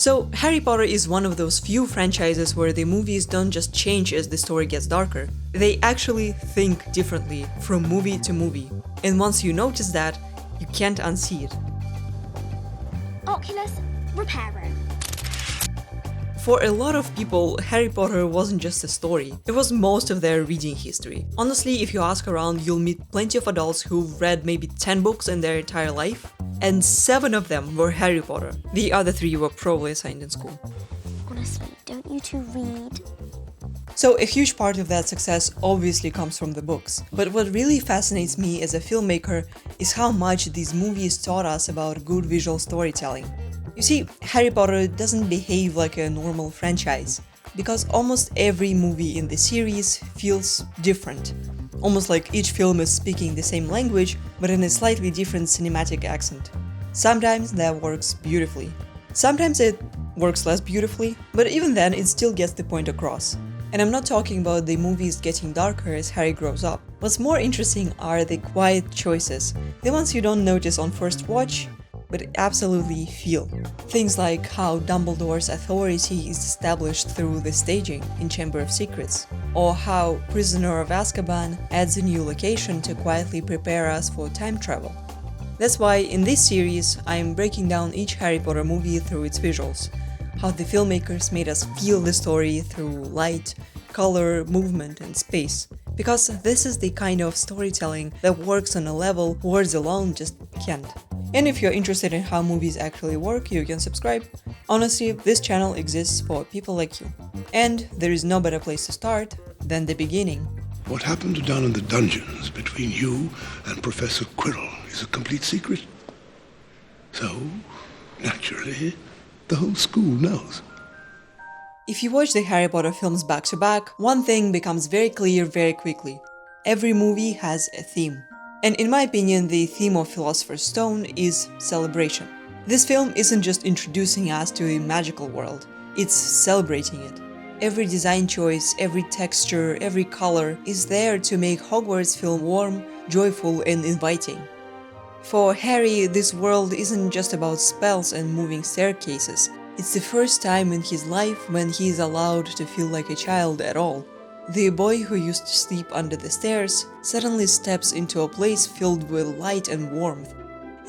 So, Harry Potter is one of those few franchises where the movies don't just change as the story gets darker. They actually think differently from movie to movie. And once you notice that, you can't unsee it. Oculus Reparo. For a lot of people, Harry Potter wasn't just a story, it was most of their reading history. Honestly, if you ask around, you'll meet plenty of adults who've read maybe 10 books in their entire life, and 7 of them were Harry Potter. The other 3 were probably assigned in school. Honestly, don't you two read? So a huge part of that success obviously comes from the books. But what really fascinates me as a filmmaker is how much these movies taught us about good visual storytelling. You see, Harry Potter doesn't behave like a normal franchise, because almost every movie in the series feels different. Almost like each film is speaking the same language, but in a slightly different cinematic accent. Sometimes that works beautifully. Sometimes it works less beautifully, but even then it still gets the point across. And I'm not talking about the movies getting darker as Harry grows up. What's more interesting are the quiet choices, the ones you don't notice on first watch, but absolutely feel. Things like how Dumbledore's authority is established through the staging in Chamber of Secrets, or how Prisoner of Azkaban adds a new location to quietly prepare us for time travel. That's why in this series I'm breaking down each Harry Potter movie through its visuals, how the filmmakers made us feel the story through light, color, movement, and space. Because this is the kind of storytelling that works on a level words alone just can't. And if you're interested in how movies actually work, you can subscribe. Honestly, this channel exists for people like you. And there is no better place to start than the beginning. What happened down in the dungeons between you and Professor Quirrell is a complete secret. So, naturally, the whole school knows. If you watch the Harry Potter films back to back, one thing becomes very clear very quickly. Every movie has a theme. And in my opinion, the theme of Philosopher's Stone is celebration. This film isn't just introducing us to a magical world, it's celebrating it. Every design choice, every texture, every color is there to make Hogwarts feel warm, joyful, and inviting. For Harry, this world isn't just about spells and moving staircases. It's the first time in his life when he is allowed to feel like a child at all. The boy who used to sleep under the stairs suddenly steps into a place filled with light and warmth.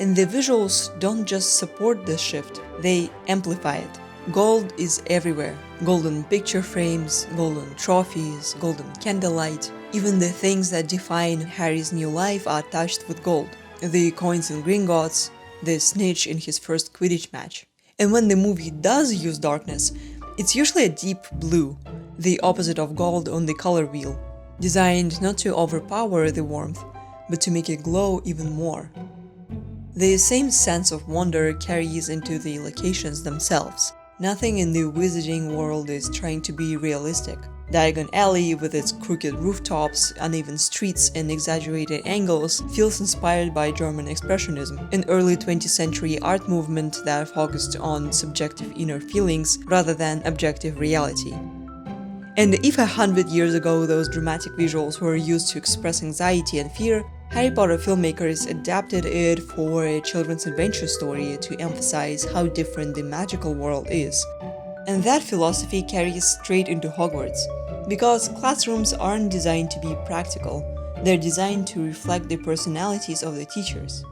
And the visuals don't just support this shift, they amplify it. Gold is everywhere. Golden picture frames, golden trophies, golden candlelight. Even the things that define Harry's new life are touched with gold. The coins in Gringotts, the snitch in his first Quidditch match. And when the movie does use darkness, it's usually a deep blue, the opposite of gold on the color wheel, designed not to overpower the warmth, but to make it glow even more. The same sense of wonder carries into the locations themselves. Nothing in the wizarding world is trying to be realistic. Diagon Alley, with its crooked rooftops, uneven streets, and exaggerated angles, feels inspired by German Expressionism, an early 20th century art movement that focused on subjective inner feelings rather than objective reality. And if 100 years ago those dramatic visuals were used to express anxiety and fear, Harry Potter filmmakers adapted it for a children's adventure story to emphasize how different the magical world is. And that philosophy carries straight into Hogwarts, because classrooms aren't designed to be practical, they're designed to reflect the personalities of the teachers.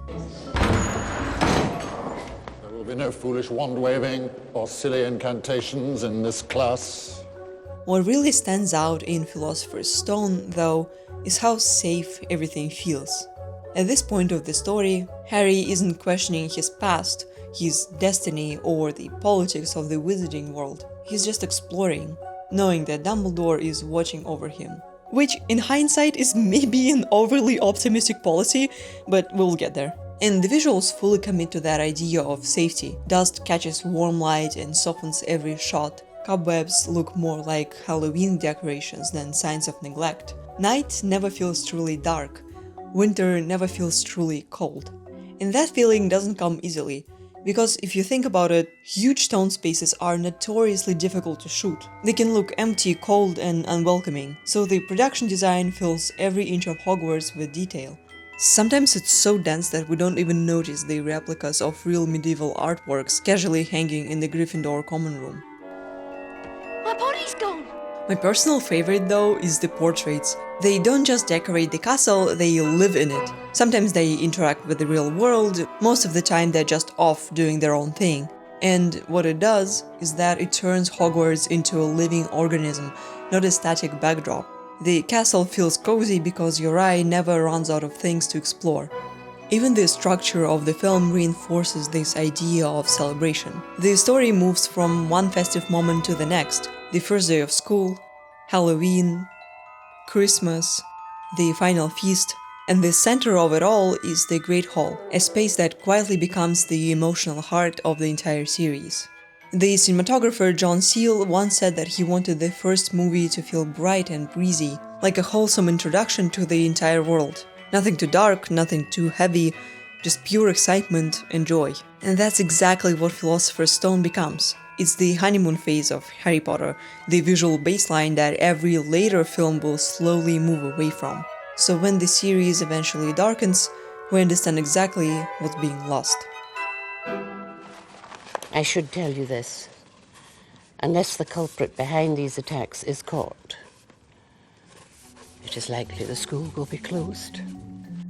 There will be no foolish wand-waving or silly incantations in this class. What really stands out in Philosopher's Stone, though, is how safe everything feels. At this point of the story, Harry isn't questioning his past, his destiny, or the politics of the wizarding world. He's just exploring, knowing that Dumbledore is watching over him. Which, in hindsight, is maybe an overly optimistic policy, but we'll get there. And the visuals fully commit to that idea of safety. Dust catches warm light and softens every shot. Cobwebs look more like Halloween decorations than signs of neglect. Night never feels truly dark. Winter never feels truly cold. And that feeling doesn't come easily, because if you think about it, huge stone spaces are notoriously difficult to shoot. They can look empty, cold, and unwelcoming, so the production design fills every inch of Hogwarts with detail. Sometimes it's so dense that we don't even notice the replicas of real medieval artworks casually hanging in the Gryffindor common room. My body's gone. My personal favorite though is the portraits. They don't just decorate the castle, they live in it. Sometimes they interact with the real world, most of the time they're just off doing their own thing. And what it does is that it turns Hogwarts into a living organism, not a static backdrop. The castle feels cozy because your eye never runs out of things to explore. Even the structure of the film reinforces this idea of celebration. The story moves from one festive moment to the next, the first day of school, Halloween, Christmas, the final feast, and the center of it all is the Great Hall, a space that quietly becomes the emotional heart of the entire series. The cinematographer John Seal once said that he wanted the first movie to feel bright and breezy, like a wholesome introduction to the entire world. Nothing too dark, nothing too heavy, just pure excitement and joy. And that's exactly what Philosopher's Stone becomes. It's the honeymoon phase of Harry Potter, the visual baseline that every later film will slowly move away from. So when the series eventually darkens, we understand exactly what's being lost. I should tell you this. Unless the culprit behind these attacks is caught, it is likely the school will be closed.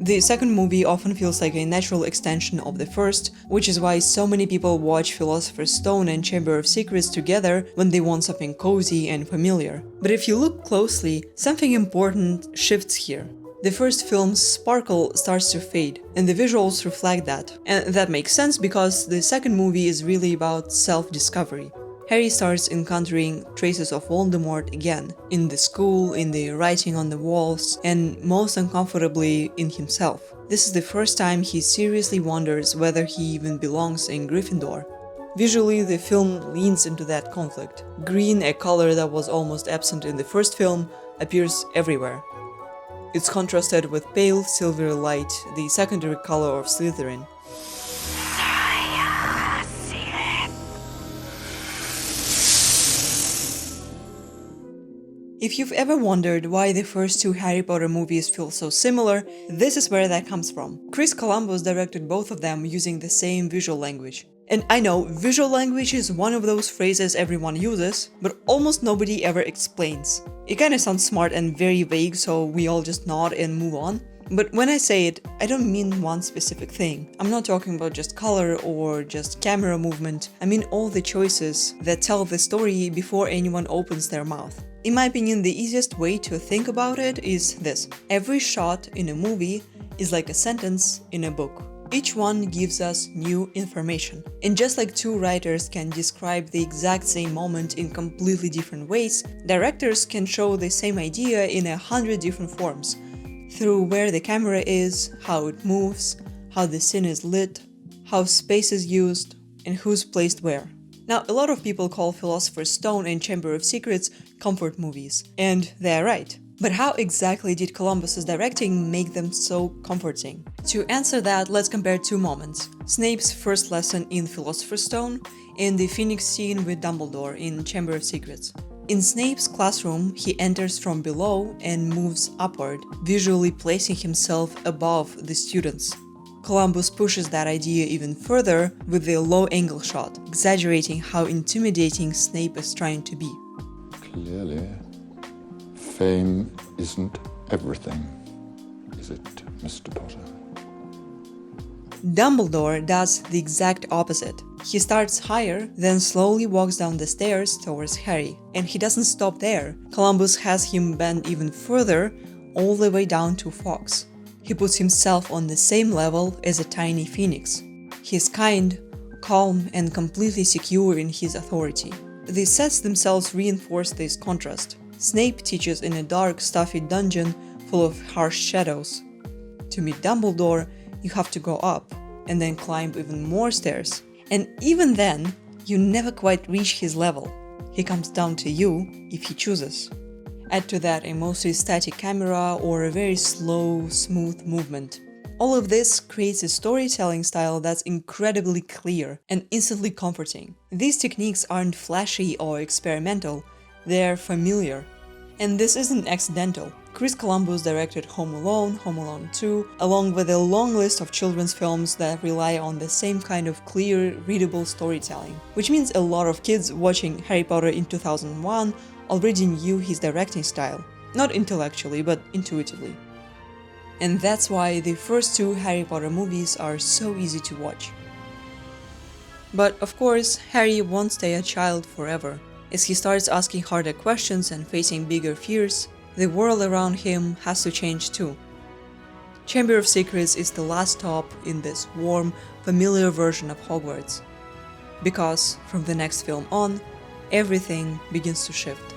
The second movie often feels like a natural extension of the first, which is why so many people watch Philosopher's Stone and Chamber of Secrets together when they want something cozy and familiar. But if you look closely, something important shifts here. The first film's sparkle starts to fade, and the visuals reflect that. And that makes sense because the second movie is really about self-discovery. Harry starts encountering traces of Voldemort again, in the school, in the writing on the walls, and most uncomfortably in himself. This is the first time he seriously wonders whether he even belongs in Gryffindor. Visually, the film leans into that conflict. Green, a color that was almost absent in the first film, appears everywhere. It's contrasted with pale silver light, the secondary color of Slytherin. If you've ever wondered why the first two Harry Potter movies feel so similar, this is where that comes from. Chris Columbus directed both of them using the same visual language. And I know, visual language is one of those phrases everyone uses, but almost nobody ever explains. It kinda sounds smart and very vague, so we all just nod and move on. But when I say it, I don't mean one specific thing. I'm not talking about just color or just camera movement. I mean all the choices that tell the story before anyone opens their mouth. In my opinion, the easiest way to think about it is this. Every shot in a movie is like a sentence in a book. Each one gives us new information. And just like two writers can describe the exact same moment in completely different ways, directors can show the same idea in 100 different forms. Through where the camera is, how it moves, how the scene is lit, how space is used, and who's placed where. Now, a lot of people call Philosopher's Stone and Chamber of Secrets comfort movies, and they're right. But how exactly did Columbus's directing make them so comforting? To answer that, let's compare two moments. Snape's first lesson in Philosopher's Stone and the Phoenix scene with Dumbledore in Chamber of Secrets. In Snape's classroom, he enters from below and moves upward, visually placing himself above the students. Columbus pushes that idea even further with the low-angle shot, exaggerating how intimidating Snape is trying to be. Clearly, fame isn't everything, is it, Mr. Potter? Dumbledore does the exact opposite. He starts higher, then slowly walks down the stairs towards Harry. And he doesn't stop there. Columbus has him bend even further, all the way down to Fawkes. He puts himself on the same level as a tiny phoenix. He's kind, calm, and completely secure in his authority. The sets themselves reinforce this contrast. Snape teaches in a dark, stuffy dungeon full of harsh shadows. To meet Dumbledore, you have to go up, and then climb even more stairs. And even then, you never quite reach his level. He comes down to you if he chooses. Add to that a mostly static camera or a very slow, smooth movement. All of this creates a storytelling style that's incredibly clear and instantly comforting. These techniques aren't flashy or experimental, they're familiar. And this isn't accidental. Chris Columbus directed Home Alone, Home Alone 2, along with a long list of children's films that rely on the same kind of clear, readable storytelling. Which means a lot of kids watching Harry Potter in 2001 already knew his directing style. Not intellectually, but intuitively. And that's why the first two Harry Potter movies are so easy to watch. But of course, Harry won't stay a child forever. As he starts asking harder questions and facing bigger fears, the world around him has to change too. Chamber of Secrets is the last stop in this warm, familiar version of Hogwarts. Because from the next film on, everything begins to shift.